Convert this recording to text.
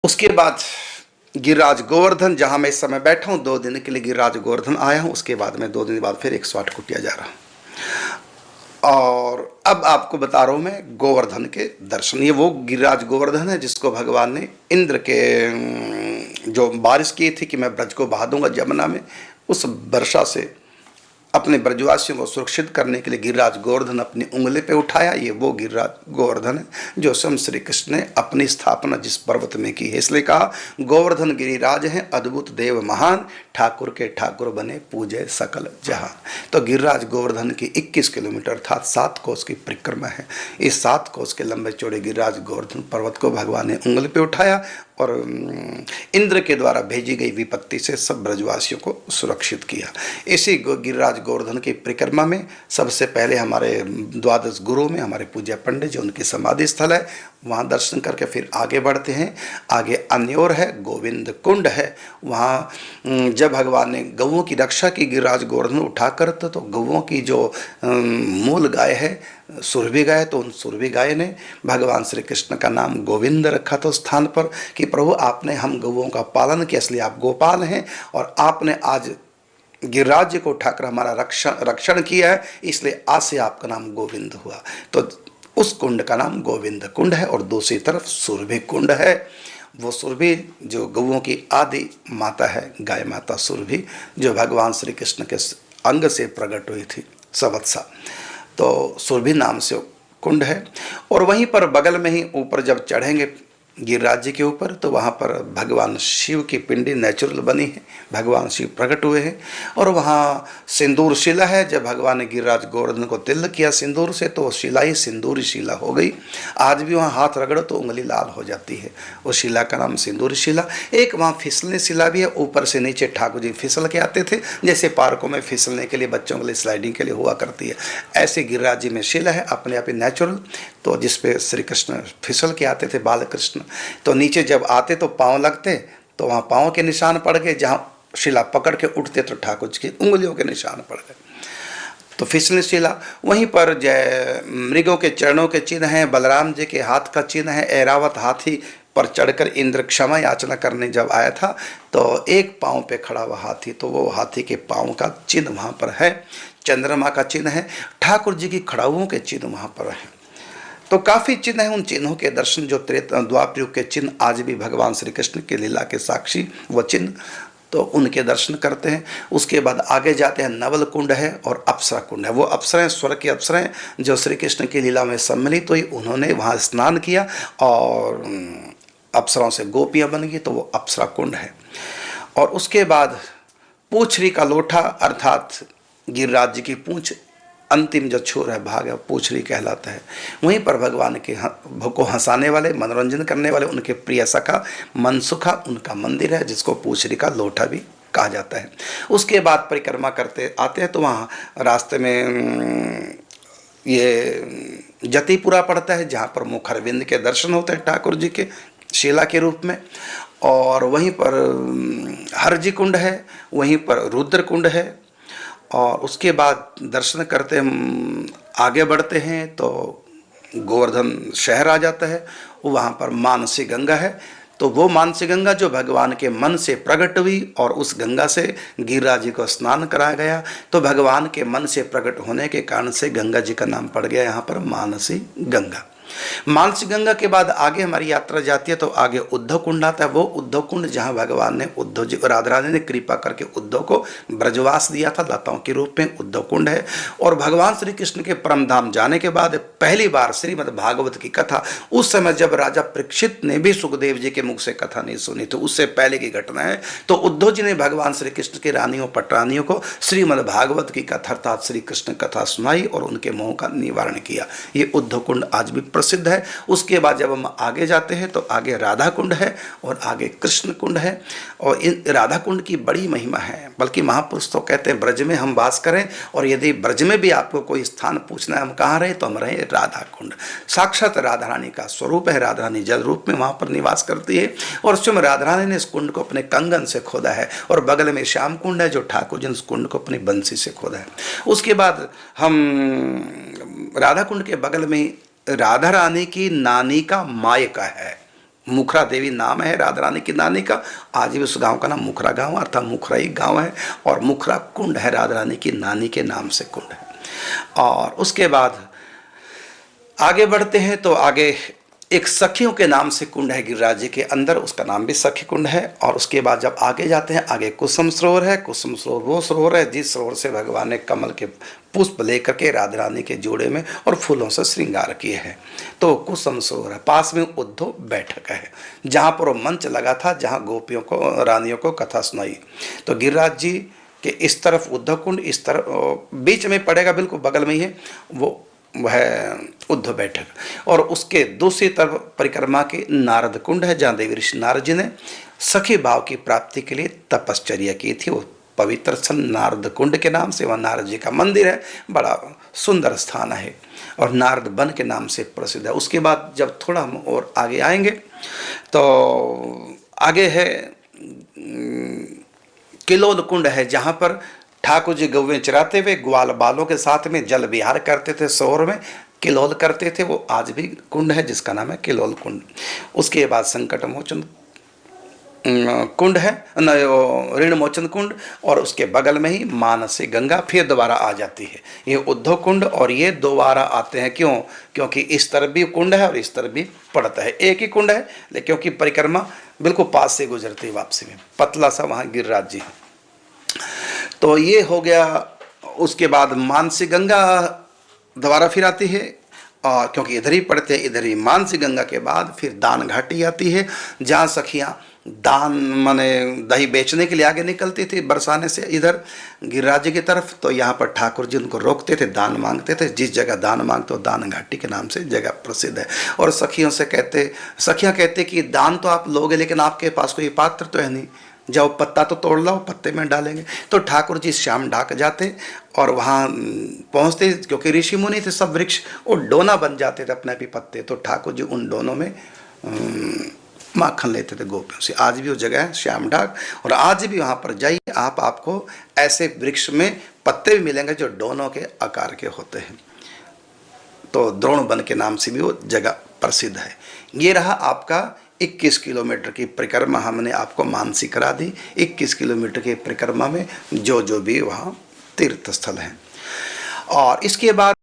उसके बाद गिरिराज गोवर्धन, जहाँ मैं इस समय बैठा हूँ, 2 दिन के लिए गिरिराज गोवर्धन आया हूँ। उसके बाद मैं 2 दिन बाद फिर 108 कुटिया जा रहा हूँ। और अब आपको बता रहा हूँ मैं गोवर्धन के दर्शन। ये वो गिरिराज गोवर्धन है जिसको भगवान ने इंद्र के जो बारिश की थी कि मैं ब्रज को बहा दूंगा जमुना में, उस वर्षा से अपने ब्रजवासियों को सुरक्षित करने के लिए गिरिराज गोवर्धन अपनी उंगली पे उठाया। ये वो गिरिराज गोवर्धन है जो स्वयं श्री कृष्ण ने अपनी स्थापना जिस पर्वत में की है। इसलिए कहा गोवर्धन गिरिराज हैं अद्भुत देव महान, ठाकुर के ठाकुर बने पूजे सकल जहां। तो गिरिराज गोवर्धन की 21 किलोमीटर अर्थात 7 कोस की परिक्रमा है। इस 7 कोस के लंबे चौड़े गिरिराज गोवर्धन पर्वत को भगवान ने उंगली पे उठाया और इंद्र के द्वारा भेजी गई विपत्ति से सब ब्रजवासियों को सुरक्षित किया। इसी गिरिराज गोवर्धन की परिक्रमा में सबसे पहले हमारे द्वादश गुरु में हमारे पूज्य पंडित जी, उनकी समाधि स्थल है, वहाँ दर्शन करके फिर आगे बढ़ते हैं। आगे अन्योर है, गोविंद कुंड है। वहाँ जब भगवान ने गौओं की रक्षा की गिरिराज गोवर्धन उठाकर, तो गौओं की जो मूल गाय है सुरभि गाय, तो उन सुरभि गाय ने भगवान श्री कृष्ण का नाम गोविंद रखा था उस स्थान पर कि प्रभु आपने हम गौओं का पालन किया, इसलिए आप गोपाल हैं और आपने आज गिरिराज को उठाकर हमारा रक्षण किया है, इसलिए आज से आपका नाम गोविंद हुआ। तो उस कुंड का नाम गोविंद कुंड है। और दूसरी तरफ सुरभि कुंड है। वो सुरभि जो गौओं की आदि माता है, गाय माता सुरभि, जो भगवान श्री कृष्ण के अंग से प्रकट हुई थी सवत्सा, तो सुरभि नाम से कुंड है। और वहीं पर बगल में ही ऊपर जब चढ़ेंगे गिरिराज जी के ऊपर, तो वहाँ पर भगवान शिव की पिंडी नेचुरल बनी है, भगवान शिव प्रकट हुए हैं। और वहाँ सिंदूर शिला है। जब भगवान ने गिरिराज गोवर्धन को तिल किया सिंदूर से, तो शिला ही सिंदूरी शिला हो गई। आज भी वहाँ हाथ रगड़ो तो उंगली लाल हो जाती है। उस शिला का नाम सिंदूरी शिला। एक वहाँ फिसलने शिला भी है, ऊपर से नीचे ठाकुर जी फिसल के आते थे, जैसे पार्कों में फिसलने के लिए बच्चों के लिए स्लाइडिंग के लिए हुआ करती है, ऐसे गिरिराज जी में शिला है अपने आप ही नेचुरल, तो जिसपे श्री कृष्ण फिसल के आते थे, बाल कृष्ण। तो नीचे जब आते तो पाँव लगते, तो वहाँ पाँव के निशान पड़ गए, जहाँ शिला पकड़ के उठते तो ठाकुर जी की उंगलियों के निशान पड़ गए, तो फिसलने शिला। वहीं पर जय मृगों के चरणों के चिन्ह हैं, बलराम जी के हाथ का चिन्ह है। ऐरावत हाथी पर चढ़कर इंद्र क्षमा याचना करने जब आया था, तो एक पाँव पे खड़ा हुआ हाथी, तो वो हाथी के पाँव का चिन्ह वहाँ पर है। चंद्रमा का चिन्ह है, ठाकुर जी की खड़ाउओं के चिन्ह वहाँ पर है। तो काफ़ी चिन्ह हैं। उन चिन्हों के दर्शन जो द्वापर युग के चिन्ह आज भी भगवान श्री कृष्ण के लीला के साक्षी वो चिन्ह, तो उनके दर्शन करते हैं। उसके बाद आगे जाते हैं, नवल कुंड है और अप्सरा कुंड है। वो अप्सराएं, स्वर्ग की अप्सराएं जो श्री कृष्ण की लीला में सम्मिलित हुई, उन्होंने वहाँ स्नान किया और अप्सराओं से गोपियाँ बन गई, तो वो अप्सरा कुंड है। और उसके बाद पूछरी का लोठा अर्थात गिरिराज जी की पूंछ, अंतिम जो छोर है भाग है, पूछरी कहलाता है। वहीं पर भगवान के को हंसाने वाले, मनोरंजन करने वाले उनके प्रिय सखा मनसुखा, उनका मंदिर है जिसको पूछरी का लोठा भी कहा जाता है। उसके बाद परिक्रमा करते आते हैं, तो वहाँ रास्ते में ये जतिपुरा पड़ता है, जहाँ पर मुखरविंद के दर्शन होते हैं ठाकुर जी के शिला के रूप में। और वहीं पर हरजी कुंड है, वहीं पर रुद्र कुंड है। और उसके बाद दर्शन करते हम आगे बढ़ते हैं तो गोवर्धन शहर आ जाता है। वहाँ पर मानसी गंगा है, तो वो मानसी गंगा जो भगवान के मन से प्रकट हुई और उस गंगा से गिरिराज जी को स्नान कराया गया, तो भगवान के मन से प्रकट होने के कारण से गंगा जी का नाम पड़ गया यहाँ पर मानसी गंगा। मानसी गंगा के बाद आगे हमारी यात्रा जाती है, तो आगे उद्धव कुंड आता है। वो उद्धव कुंड जहाँ भगवान ने उद्धव जी, राधा रानी ने कृपा करके उद्धव को ब्रजवास दिया था लताओं के रूप में, उद्धव कुंड है। और भगवान श्री कृष्ण के परम धाम जाने के बाद पहली बार श्रीमद् भागवत की कथा, उस समय जब राजा परीक्षित ने भी सुखदेव जी के मुख से कथा नहीं सुनी, तो उससे पहले की घटना है। तो उद्धव जी ने भगवान श्री कृष्ण की रानियों पटरानियों को श्रीमद् भागवत की कथा अर्थात श्री कृष्ण कथा सुनाई और उनके मोह का निवारण किया। ये उद्धव कुंड आज भी प्रसिद्ध है। उसके बाद जब हम आगे जाते हैं तो आगे राधा कुंड है और आगे कृष्ण कुंड है। और इन राधा कुंड की बड़ी महिमा है, बल्कि महापुरुष तो कहते हैं ब्रज में हम वास करें, और यदि ब्रज में भी आपको कोई स्थान पूछना है हम कहाँ रहे, तो हम रहे राधा कुंड। साक्षात राधा रानी का स्वरूप है, राधा रानी जल रूप में वहाँ पर निवास करती है। और स्वयं राधा रानी ने इस कुंड को अपने कंगन से खोदा है। और बगल में श्याम कुंड है जो ठाकुर जी ने इस कुंड को अपनी बंसी से खोदा है। उसके बाद हम राधा कुंड के बगल में राधा रानी की नानी का मायका है, मुखरा देवी नाम है राधा रानी की नानी का। आज भी उस गांव का नाम मुखरा गांव अर्थात मुखरा ही गांव है, और मुखरा कुंड है, राधा रानी की नानी के नाम से कुंड है। और उसके बाद आगे बढ़ते हैं तो आगे एक सखियों के नाम से कुंड है गिरिराज जी के अंदर, उसका नाम भी सखी कुंड है। और उसके बाद जब आगे जाते हैं, आगे कुसुम सरोवर है। कुसुम सरोवर वो सरोवर है जिस सरोवर से भगवान ने कमल के पुष्प लेकर के राधा रानी के जोड़े में और फूलों से श्रृंगार किए हैं। तो कुसुम सरोवर है। पास में उद्धव बैठक है, जहाँ पर वो मंच लगा था, जहाँ गोपियों को, रानियों को कथा सुनाई। तो गिरिराज जी के इस तरफ उद्धव कुंड, इस तरफ बीच में पड़ेगा, बिल्कुल बगल में ही है वो है उद्धव बैठक। और उसके दूसरी तरफ परिक्रमा की नारद कुंड है, जहाँ देवी ऋषि नारद जी ने सखी भाव की प्राप्ति के लिए तपश्चर्या की थी। वो पवित्र स्थल नारद कुंड के नाम से, वहाँ नारद जी का मंदिर है, बड़ा सुंदर स्थान है और नारद वन के नाम से प्रसिद्ध है। उसके बाद जब थोड़ा हम और आगे आएंगे तो आगे है किलोल कुंड है, जहाँ पर ठाकुर जी गौवें चराते हुए ग्वाल बालों के साथ में जल विहार करते थे, सरोवर में किलोल करते थे। वो आज भी कुंड है जिसका नाम है किलोल कुंड। उसके बाद संकट मोचन कुंड है, ऋण मोचन कुंड, और उसके बगल में ही मानसी गंगा फिर दोबारा आ जाती है। ये उद्धव कुंड, और ये दोबारा आते हैं क्यों? क्योंकि इस तरफ भी कुंड है और इस तरफ भी पड़ता है। एक ही कुंड है, लेकिन क्योंकि परिक्रमा बिल्कुल पास से गुजरती है वापसी में, पतला सा वहाँ गिरिराज जी। तो ये हो गया। उसके बाद मानसी गंगा दोबारा फिर आती है, और क्योंकि इधर ही पड़ते हैं, इधर ही मानसी गंगा के बाद फिर दान घाटी आती है, जहाँ सखियाँ दान माने दही बेचने के लिए आगे निकलती थी बरसाने से इधर गिरिराज जी की तरफ। तो यहाँ पर ठाकुर जी उनको रोकते थे, दान मांगते थे। जिस जगह दान मांगते हो दान घाटी के नाम से जगह प्रसिद्ध है। और सखियों से सखियाँ कहते कि दान तो आप लोगे, लेकिन आपके पास कोई पात्र तो है नहीं, जाओ पत्ता तो तोड़ लाओ, पत्ते में डालेंगे। तो ठाकुर जी श्याम ढाक जाते और वहाँ पहुँचते, क्योंकि ऋषि मुनि थे सब, वृक्ष और डोना बन जाते थे अपने भी पत्ते। तो ठाकुर जी उन दोनों में माखन लेते थे गोपियों से। आज भी वो जगह है श्याम ढाक, और आज भी वहाँ पर जाइए आप, आपको ऐसे वृक्ष में पत्ते भी मिलेंगे जो डोनों के आकार के होते हैं। तो द्रोण वन के नाम से भी वो जगह प्रसिद्ध है। ये रहा आपका 21 किलोमीटर की परिक्रमा हमने आपको मानसी करा दी। 21 किलोमीटर की परिक्रमा में जो जो भी वहाँ तीर्थ स्थल हैं। और इसके बाद